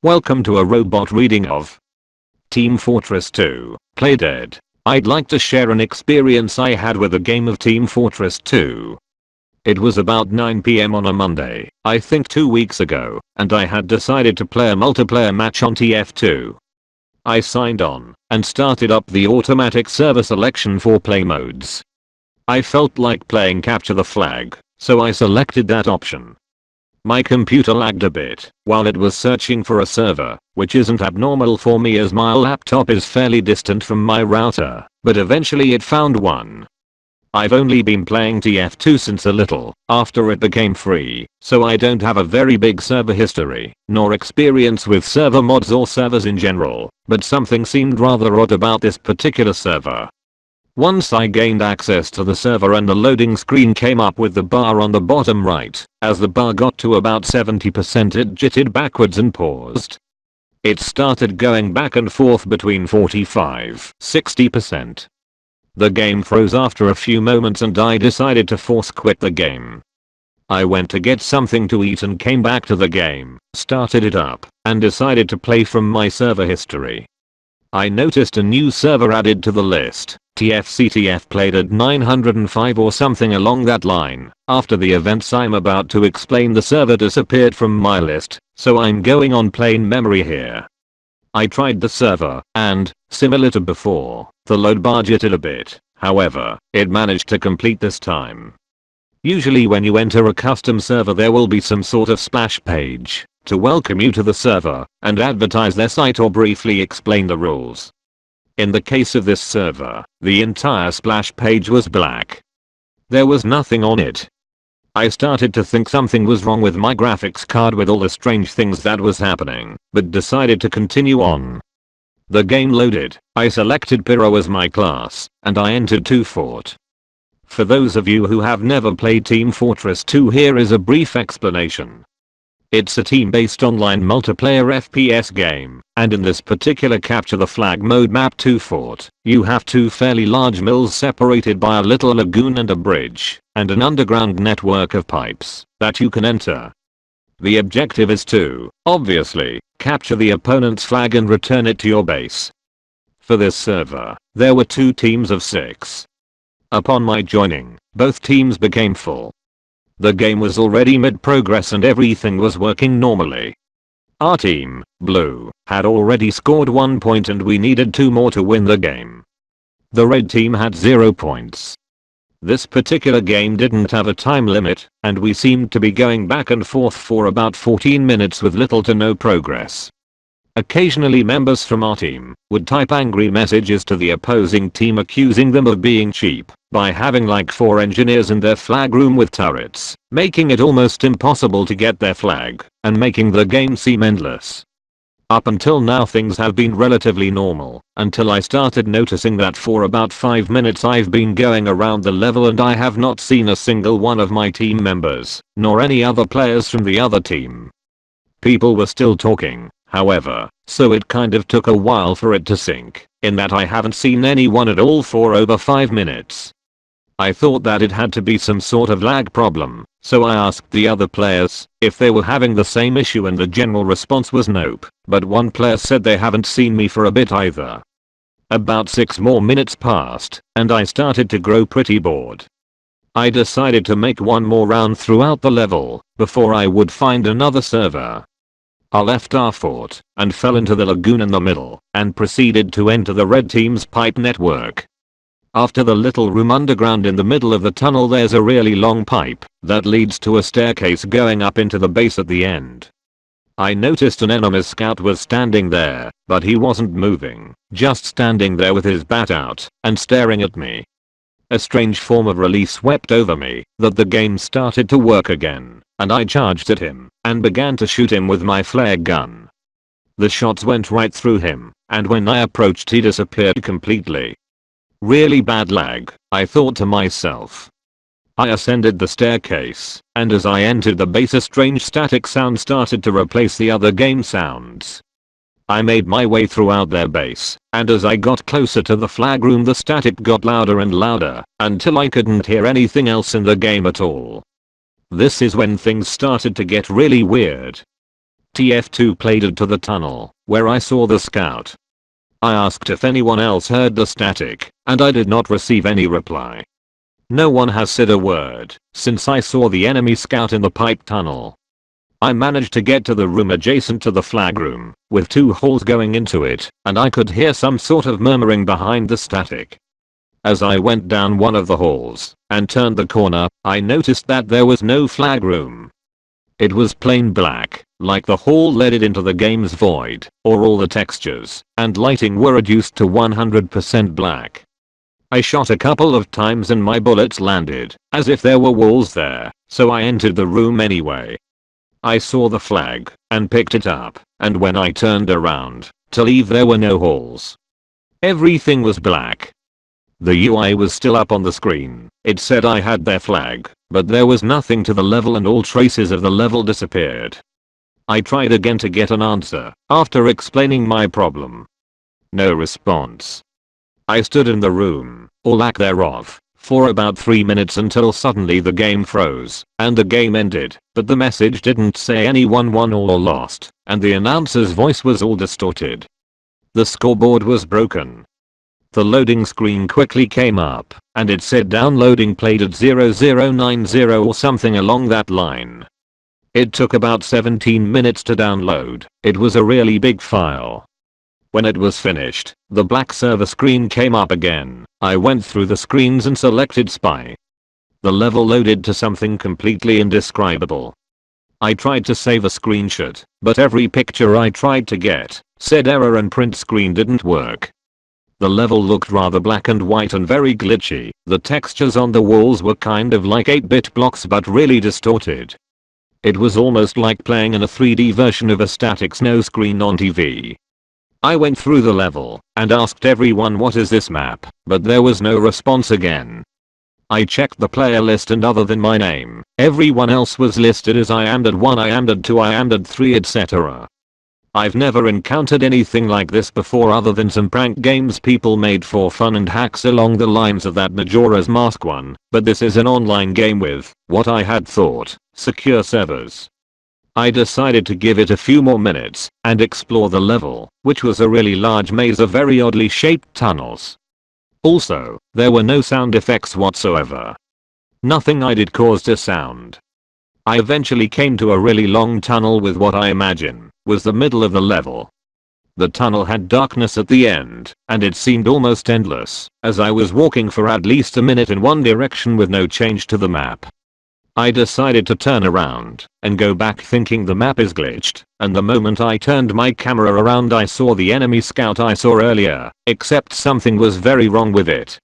Welcome to a robot reading of Team Fortress 2, Play Dead. I'd like to share an experience I had with a game of Team Fortress 2. It was about 9 PM on a Monday, I think 2 weeks ago, and I had decided to play a multiplayer match on TF2. I signed on and started up the automatic server selection for play modes. I felt like playing capture the flag, so I selected that option. My computer lagged a bit while it was searching for a server, which isn't abnormal for me as my laptop is fairly distant from my router, but eventually it found one. I've only been playing TF2 since a little after it became free, so I don't have a very big server history, nor experience with server mods or servers in general, but something seemed rather odd about this particular server. Once I gained access to the server and the loading screen came up with the bar on the bottom right, as the bar got to about 70% it jittered backwards and paused. It started going back and forth between 45-60%. The game froze after a few moments and I decided to force quit the game. I went to get something to eat and came back to the game, started it up, and decided to play from my server history. I noticed a new server added to the list, TF played at 905 or something along that line. After the events I'm about to explain, the server disappeared from my list, so I'm going on plain memory here. I tried the server, and, similar to before, the load bar jittered a bit, however, it managed to complete this time. Usually when you enter a custom server there will be some sort of splash page to welcome you to the server and advertise their site or briefly explain the rules. In the case of this server, the entire splash page was black. There was nothing on it. I started to think something was wrong with my graphics card with all the strange things that was happening, but decided to continue on. The game loaded, I selected Pyro as my class, and I entered 2 Fort. For those of you who have never played Team Fortress 2, here is a brief explanation. It's a team-based online multiplayer FPS game, and in this particular capture the flag mode map 2 Fort, you have 2 fairly large mills separated by a little lagoon and a bridge, and an underground network of pipes that you can enter. The objective is to, obviously, capture the opponent's flag and return it to your base. For this server, there were 2 teams of 6. Upon my joining, both teams became full. The game was already mid-progress and everything was working normally. Our team, Blue, had already scored 1 point and we needed 2 more to win the game. The red team had 0 points. This particular game didn't have a time limit, and we seemed to be going back and forth for about 14 minutes with little to no progress. Occasionally members from our team would type angry messages to the opposing team accusing them of being cheap by having like 4 engineers in their flag room with turrets, making it almost impossible to get their flag and making the game seem endless. Up until now things have been relatively normal, until I started noticing that for about 5 minutes I've been going around the level and I have not seen a single one of my team members, nor any other players from the other team. People were still talking, however, so it kind of took a while for it to sink in that I haven't seen anyone at all for over 5 minutes. I thought that it had to be some sort of lag problem, so I asked the other players if they were having the same issue and the general response was nope, but one player said they haven't seen me for a bit either. About 6 more minutes passed, and I started to grow pretty bored. I decided to make one more round throughout the level before I would find another server. I left our fort and fell into the lagoon in the middle and proceeded to enter the red team's pipe network. After the little room underground in the middle of the tunnel there's a really long pipe that leads to a staircase going up into the base at the end. I noticed an enemy scout was standing there, but he wasn't moving, just standing there with his bat out and staring at me. A strange form of relief swept over me that the game started to work again, and I charged at him and began to shoot him with my flare gun. The shots went right through him, and when I approached he disappeared completely. Really bad lag, I thought to myself. I ascended the staircase, and as I entered the base a strange static sound started to replace the other game sounds. I made my way throughout their base, and as I got closer to the flag room the static got louder and louder, until I couldn't hear anything else in the game at all. This is when things started to get really weird. TF2 played to the tunnel, where I saw the scout. I asked if anyone else heard the static, and I did not receive any reply. No one has said a word since I saw the enemy scout in the pipe tunnel. I managed to get to the room adjacent to the flag room, with 2 halls going into it, and I could hear some sort of murmuring behind the static. As I went down one of the halls and turned the corner, I noticed that there was no flag room. It was plain black, like the hall led it into the game's void, or all the textures and lighting were reduced to 100% black. I shot a couple of times and my bullets landed, as if there were walls there, so I entered the room anyway. I saw the flag and picked it up, and when I turned around to leave there were no halls. Everything was black. The UI was still up on the screen. It said I had their flag, but there was nothing to the level and all traces of the level disappeared. I tried again to get an answer after explaining my problem. No response. I stood in the room, or lack thereof, for about 3 minutes until suddenly the game froze, and the game ended, but the message didn't say anyone won or lost, and the announcer's voice was all distorted. The scoreboard was broken. The loading screen quickly came up, and it said downloading played at 0090 or something along that line. It took about 17 minutes to download. It was a really big file. When it was finished, the black server screen came up again. I went through the screens and selected spy. The level loaded to something completely indescribable. I tried to save a screenshot, but every picture I tried to get said error and print screen didn't work. The level looked rather black and white and very glitchy. The textures on the walls were kind of like 8-bit blocks but really distorted. It was almost like playing in a 3D version of a static snow screen on TV. I went through the level and asked everyone what is this map, but there was no response again. I checked the player list and other than my name, everyone else was listed as IAMDed1, IAMDed2, IAMDed3, etc. I've never encountered anything like this before other than some prank games people made for fun and hacks along the lines of that Majora's Mask one, but this is an online game with, what I had thought, secure servers. I decided to give it a few more minutes and explore the level, which was a really large maze of very oddly shaped tunnels. Also, there were no sound effects whatsoever. Nothing I did caused a sound. I eventually came to a really long tunnel with what I imagine was the middle of the level. The tunnel had darkness at the end, and it seemed almost endless, as I was walking for at least a minute in one direction with no change to the map. I decided to turn around and go back thinking the map is glitched, and the moment I turned my camera around I saw the enemy scout I saw earlier, except something was very wrong with it.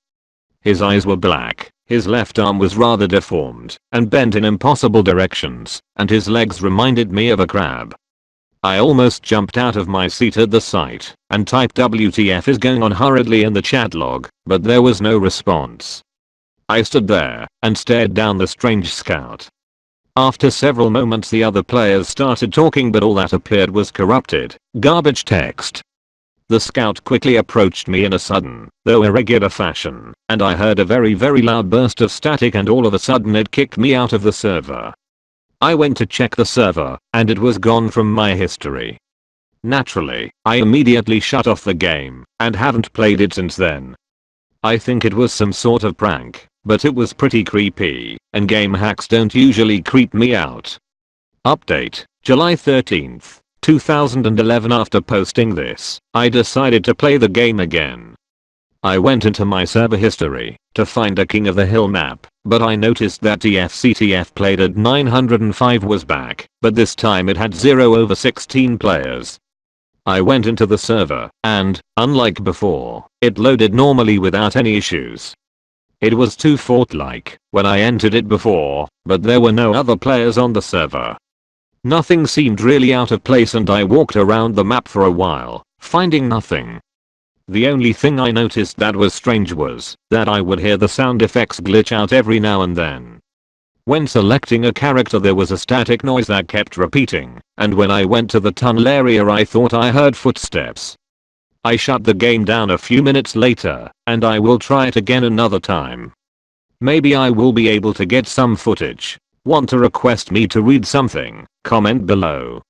His eyes were black, his left arm was rather deformed and bent in impossible directions, and his legs reminded me of a crab. I almost jumped out of my seat at the sight and typed WTF is going on hurriedly in the chat log, but there was no response. I stood there and stared down the strange scout. After several moments the other players started talking but all that appeared was corrupted, garbage text. The scout quickly approached me in a sudden, though irregular fashion, and I heard a very loud burst of static and all of a sudden it kicked me out of the server. I went to check the server, and it was gone from my history. Naturally, I immediately shut off the game, and haven't played it since then. I think it was some sort of prank, but it was pretty creepy, and game hacks don't usually creep me out. Update, July 13th, 2011. After posting this, I decided to play the game again. I went into my server history to find a King of the Hill map, but I noticed that TF played at 905 was back, but this time it had 0/16 players. I went into the server, and, unlike before, it loaded normally without any issues. It was too fort-like when I entered it before, but there were no other players on the server. Nothing seemed really out of place and I walked around the map for a while, finding nothing. The only thing I noticed that was strange was that I would hear the sound effects glitch out every now and then. When selecting a character there was a static noise that kept repeating, and when I went to the tunnel area I thought I heard footsteps. I shut the game down a few minutes later, and I will try it again another time. Maybe I will be able to get some footage. Want to request me to read something? Comment below.